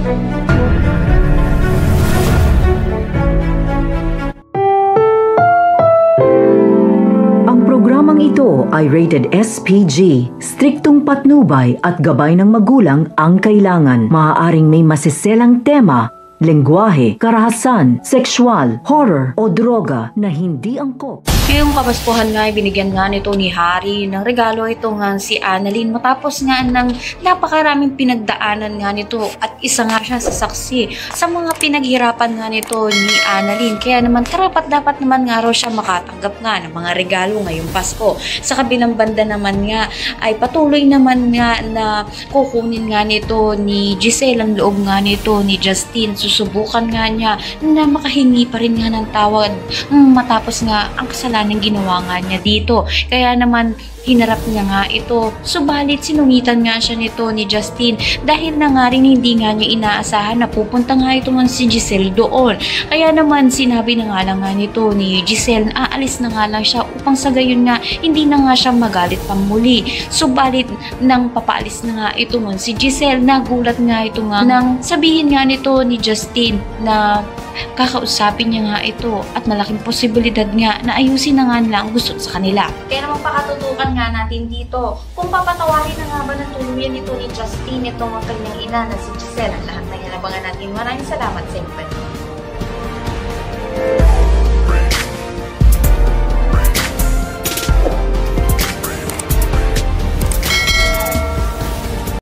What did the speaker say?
Ang programang ito ay rated SPG. Striktong patnubay at gabay ng magulang ang kailangan. Maaaring may masiselang tema, lengguwahe, karahasan, sexual, horror o droga na hindi angkop. Ngayong Kapaskuhan nga, binigyan nga nito ni Harry ng regalo ito nga si Annalyn matapos nga ng napakaraming pinagdaanan nga nito at isa nga siya sa saksi sa mga pinaghirapan nga nito ni Annalyn. Kaya naman karapat dapat naman nga raw siya makatanggap nga ng mga regalo ngayong Pasko. Sa kabilang banda naman nga ay patuloy naman nga na kukunin nga nito ni Giselle ang loob nga nito ni Justin. Susubukan nga niya na makahingi pa rin nga ng tawad matapos nga ang kasalanan ng ginawa nga niya dito. Kaya naman hinarap niya nga ito. Subalit sinungitan nga siya nito ni Justin dahil na nga rin hindi nga niya inaasahan na pupunta nga ito man si Giselle doon. Kaya naman sinabi na nga lang nga nito ni Giselle na aalis na nga lang siya upang sa gayon nga hindi na nga siya magalit pang muli. Subalit nang papaalis na nga ito man si Giselle, nagulat nga ito nga nang sabihin nga nito ni Justin na kakausapin niya nga ito at malaking posibilidad nga na ayusin na nga nila ang gusto sa kanila. Kaya naman pakatutukan nga natin dito kung papatawarin na nga ba ng tuluyan nito ni Justin itong ang kanyang ina na si Giselle. Ang lahat na yan abangan natin. Maraming salamat sa inyo.